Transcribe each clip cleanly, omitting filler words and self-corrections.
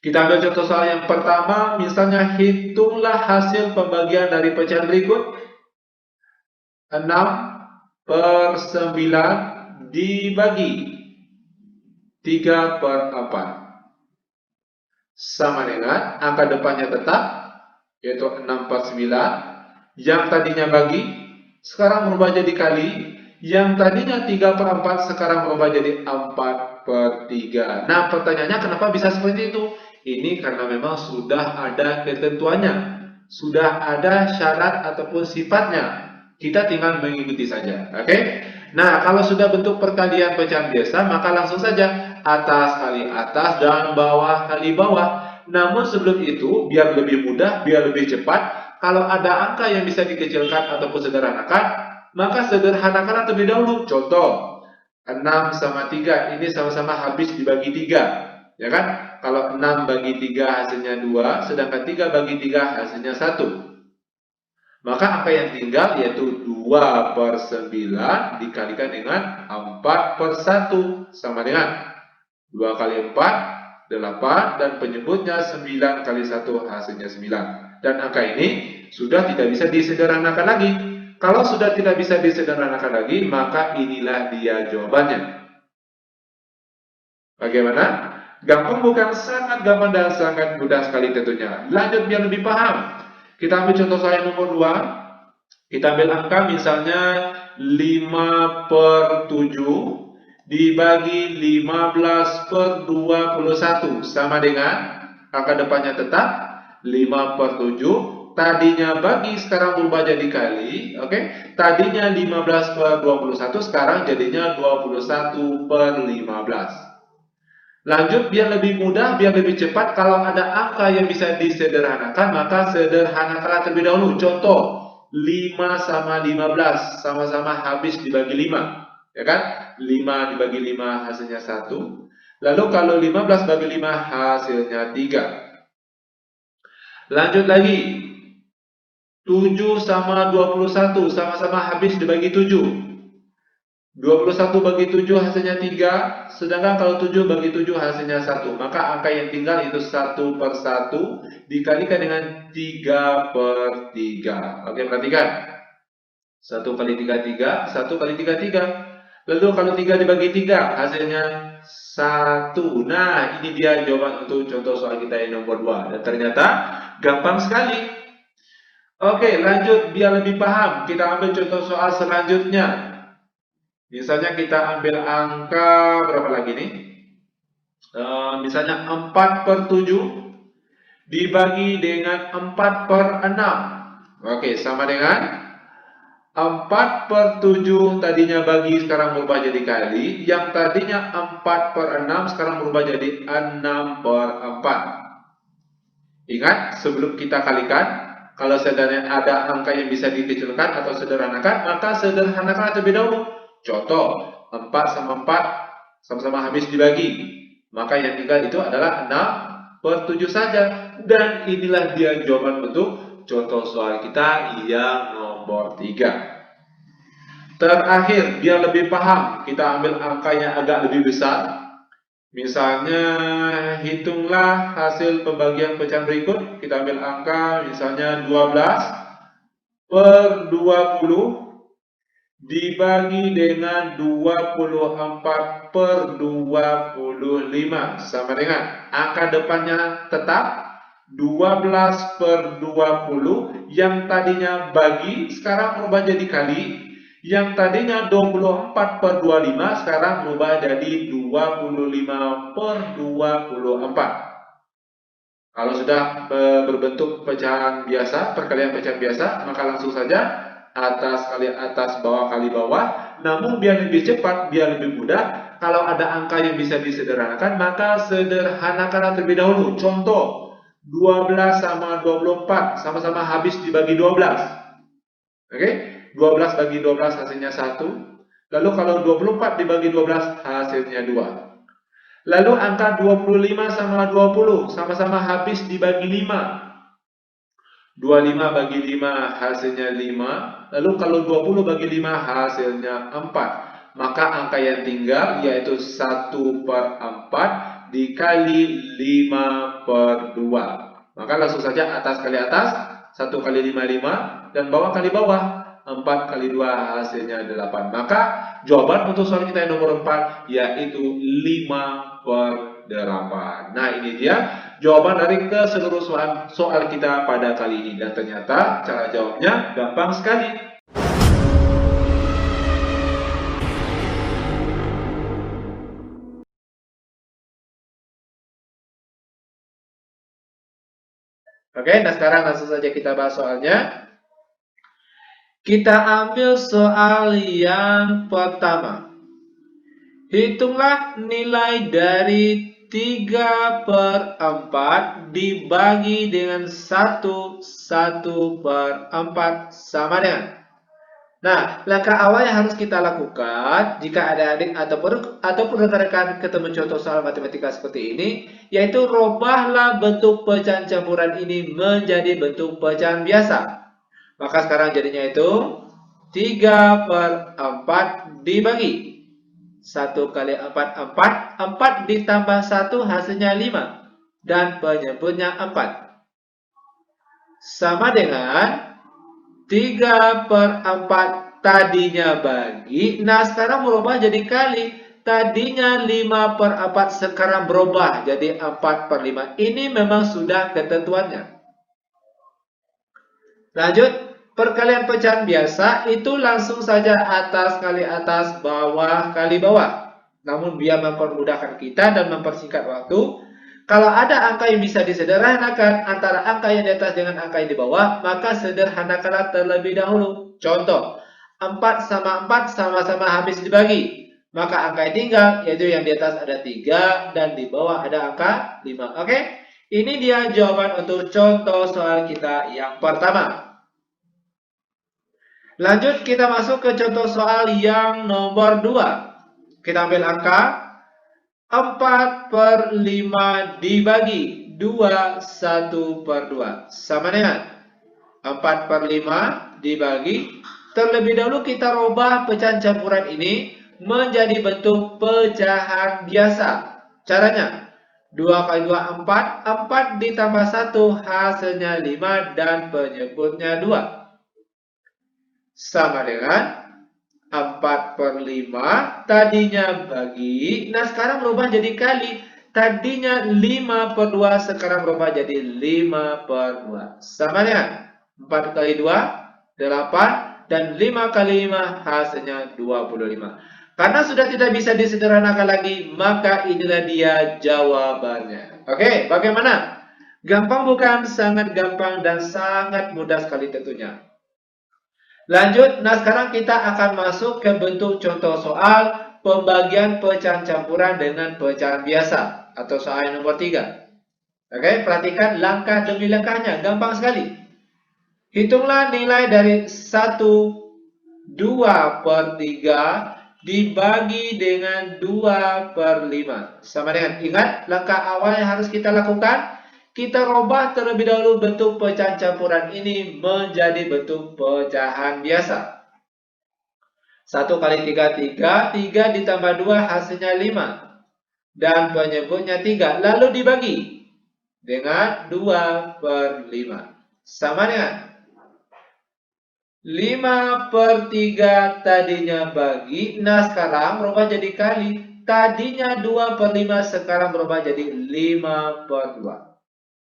Kita ambil contoh soal yang pertama, misalnya hitunglah hasil pembagian dari pecahan berikut. 6/9 dibagi 3/4 sama dengan angka depannya tetap, yaitu 6/9. Yang tadinya bagi, sekarang berubah jadi kali. Yang tadinya 3/4 sekarang berubah jadi 4/3. Nah, pertanyaannya kenapa bisa seperti itu? Ini karena memang sudah ada ketentuannya, sudah ada syarat ataupun sifatnya. Kita tinggal mengikuti saja. Oke? Nah, kalau sudah bentuk perkalian pecahan biasa, maka langsung saja atas kali atas dan bawah kali bawah. Namun sebelum itu, biar lebih mudah, biar lebih cepat, kalau ada angka yang bisa dikecilkan ataupun sederhanakan, maka sederhanakan terlebih dahulu. Contoh, 6/3 ini sama-sama habis dibagi 3. Ya kan? Kalau 6 bagi 3 hasilnya 2, sedangkan 3 bagi 3 hasilnya 1. Maka angka yang tinggal yaitu 2/9 dikalikan dengan 4/1 sama dengan 2 kali 4, 8, dan penyebutnya 9 kali 1 hasilnya 9. Dan angka ini sudah tidak bisa disederhanakan lagi. Kalau sudah tidak bisa disederhanakan lagi, maka inilah dia jawabannya. Bagaimana? Gampang bukan? Sangat gampang dan sangat mudah sekali tentunya. Lanjut biar lebih paham. Kita ambil contoh soal nomor 2. Kita ambil angka misalnya 5/7 dibagi 15/21 sama dengan angka depannya tetap 5/7. Tadinya bagi, sekarang berubah jadi kali. Oke, tadinya 15/21, sekarang jadinya 21/15. Lanjut, biar lebih mudah, biar lebih cepat, kalau ada angka yang bisa disederhanakan, maka sederhanakanlah terlebih dahulu. Contoh, 5 sama 15, sama-sama habis dibagi 5. Ya kan? 5 dibagi 5 hasilnya 1. Lalu kalau 15 bagi 5 hasilnya 3. Lanjut lagi, 7 sama 21, sama-sama habis dibagi 7. 21 bagi 7 hasilnya 3, sedangkan kalau 7 bagi 7 hasilnya 1. Maka angka yang tinggal itu 1/1 dikalikan dengan 3/3. Oke, perhatikan. 1 kali 3, 3. 1 kali 3, 3. Lalu kalau 3 dibagi 3 hasilnya 1. Nah, ini dia jawaban untuk contoh soal kita yang nomor 2. Dan ternyata gampang sekali. Oke, lanjut biar lebih paham. Kita ambil contoh soal selanjutnya. Misalnya kita ambil angka berapa lagi nih? Misalnya 4/7 dibagi dengan 4/6. Oke, sama dengan 4/7 tadinya bagi, sekarang berubah jadi kali. Yang tadinya 4/6 sekarang berubah jadi 6/4. Ingat, sebelum kita kalikan, kalau seandainya ada angka yang bisa dikecilkan atau sederhanakan, maka sederhanakan terlebih dahulu. Contoh, 4 sama 4 sama-sama habis dibagi. Maka yang tinggal itu adalah 6/7 saja. Dan inilah dia jawaban untuk contoh soal kita yang nomor 3. Terakhir, biar lebih paham, kita ambil angka yang agak lebih besar. Misalnya, hitunglah hasil pembagian pecahan berikut. Kita ambil angka misalnya 12/20 dibagi dengan 24/25 sama dengan angka depannya tetap 12/20. Yang tadinya bagi, sekarang berubah jadi kali. Yang tadinya 24/25 sekarang berubah jadi 25/24. Kalau sudah berbentuk pecahan biasa, perkalian pecahan biasa, maka langsung saja atas kali atas, bawah kali bawah. Namun biar lebih cepat, biar lebih mudah, kalau ada angka yang bisa disederhanakan, maka sederhanakan terlebih dahulu. Contoh, 12 sama 24 sama-sama habis dibagi 12. Oke, 12 bagi 12 hasilnya 1. Lalu kalau 24 dibagi 12 hasilnya 2. Lalu angka 25 sama 20 sama-sama habis dibagi 5. 25 bagi 5 hasilnya 5. Lalu kalau 20 bagi 5 hasilnya 4. Maka angka yang tinggal yaitu 1/4 dikali 5/2. Maka langsung saja atas kali atas, 1 kali 5, 5, dan bawah kali bawah, 4 kali 2 hasilnya 8. Maka jawaban untuk soal kita yang nomor 4 yaitu 5/8. Nah, ini dia jawaban dari keseluruhan soal kita pada kali ini. Dan ternyata cara jawabnya gampang sekali. Oke, nah sekarang langsung saja kita bahas soalnya. Kita ambil soal yang pertama. Hitunglah nilai dari 3/4 dibagi dengan 1/4 sama dengan. Nah, langkah awal yang harus kita lakukan jika adik-adik ataupun rekan-rekan ketemu contoh soal matematika seperti ini, yaitu robahlah bentuk pecahan campuran ini menjadi bentuk pecahan biasa. Maka sekarang jadinya itu 3/4 dibagi 1 kali 4, 4. 4 ditambah 1 hasilnya 5. Dan penyebutnya 4. Sama dengan 3/4 tadinya bagi. Nah, sekarang berubah jadi kali. Tadinya 5/4 sekarang berubah jadi 4/5. Ini memang sudah ketentuannya. Lanjut, perkalian pecahan biasa itu langsung saja atas kali atas, bawah kali bawah. Namun biar mempermudahkan kita dan mempersingkat waktu, kalau ada angka yang bisa disederhanakan antara angka yang di atas dengan angka yang di bawah, maka sederhanakanlah terlebih dahulu. Contoh, 4 sama 4 sama-sama habis dibagi. Maka angka yang tinggal, yaitu yang di atas ada 3 dan di bawah ada angka 5. Oke? Ini dia jawaban untuk contoh soal kita yang pertama. Lanjut kita masuk ke contoh soal yang nomor 2. Kita ambil angka 4/5 dibagi 2 1/2 sama dengan 4/5 dibagi. Terlebih dahulu kita rubah pecahan campuran ini menjadi bentuk pecahan biasa. Caranya 2 kali 2 4, 4 ditambah 1 hasilnya 5 dan penyebutnya 2. Sama dengan 4/5 tadinya bagi. Nah, sekarang berubah jadi kali. Tadinya 5/2 sekarang berubah jadi 5/2. Sama dengan 4 kali 2 8 dan 5 kali 5 hasilnya 25. Karena sudah tidak bisa disederhanakan lagi, maka inilah dia jawabannya. Oke, bagaimana? Gampang bukan? Sangat gampang dan sangat mudah sekali tentunya. Lanjut, nah sekarang kita akan masuk ke bentuk contoh soal pembagian pecahan campuran dengan pecahan biasa atau soal nomor 3. Oke, perhatikan langkah demi langkahnya, gampang sekali. Hitunglah nilai dari 1/2/3 dibagi dengan 2/5. Sama dengan, ingat langkah awal yang harus kita lakukan. Kita rubah terlebih dahulu bentuk pecahan campuran ini menjadi bentuk pecahan biasa. 1 kali 3, 3. 3 ditambah 2 hasilnya 5. Dan penyebutnya 3. Lalu dibagi dengan 2/5. Sama dengan 5/3 tadinya bagi. Nah, sekarang berubah jadi kali. Tadinya 2/5 sekarang berubah jadi 5/2.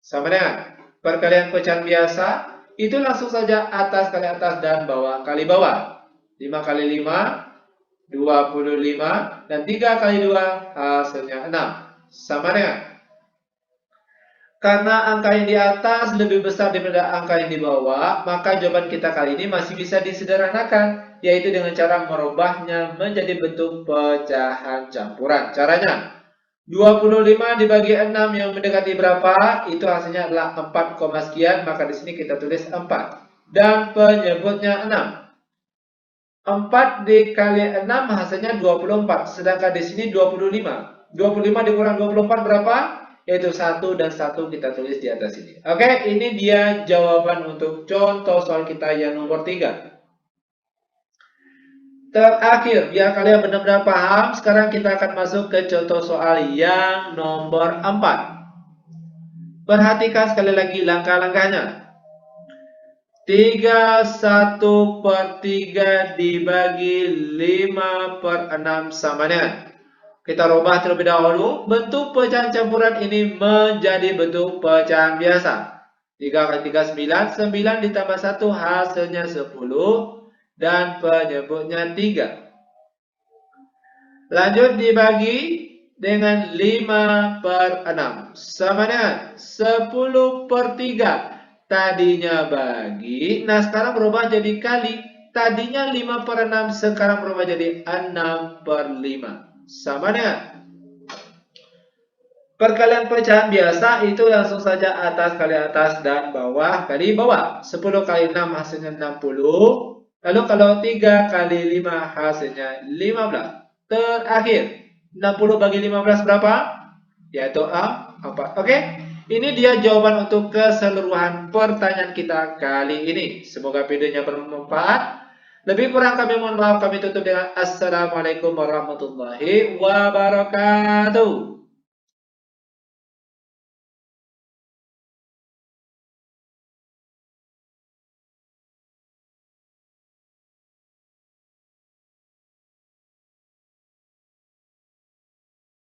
Sama dengan perkalian pecahan biasa, itu langsung saja atas kali atas dan bawah kali bawah. 5 kali 5, 25, dan 3 kali 2 hasilnya 6. Sama dengan, karena angka yang di atas lebih besar daripada angka yang di bawah, maka jawaban kita kali ini masih bisa disederhanakan, yaitu dengan cara merubahnya menjadi bentuk pecahan campuran. Caranya, 25 dibagi 6 yang mendekati berapa? Itu hasilnya adalah 4, sekian. Maka di sini kita tulis 4. Dan penyebutnya 6. 4 dikali 6 hasilnya 24. Sedangkan di sini 25. 25 dikurang 24 berapa? Yaitu 1 dan 1 kita tulis di atas sini. Oke, ini dia jawaban untuk contoh soal kita yang nomor 3. Terakhir, biar kalian benar-benar paham, sekarang kita akan masuk ke contoh soal yang nomor 4. Perhatikan sekali lagi langkah-langkahnya. 31/3 dibagi 5/6 sama dengan. Kita rubah terlebih dahulu. Bentuk pecahan campuran ini menjadi bentuk pecahan biasa. 3 kali 3, 9. 9 ditambah 1 hasilnya 10. Dan penyebutnya 3. Lanjut dibagi dengan 5/6 sama dengan 10/3. Tadinya bagi, nah sekarang berubah jadi kali. Tadinya 5/6, sekarang berubah jadi 6/5 sama dengan. Perkalian pecahan biasa itu langsung saja atas kali atas dan bawah kali bawah. 10 kali 6 hasilnya 60. Lalu kalau 3 kali 5 hasilnya 15. Terakhir, 60 bagi 15 berapa? Yaitu 4. Oke? Ini dia jawaban untuk keseluruhan pertanyaan kita kali ini. Semoga videonya bermanfaat. Lebih kurang kami mohon maaf, kami tutup dengan Assalamualaikum warahmatullahi wabarakatuh.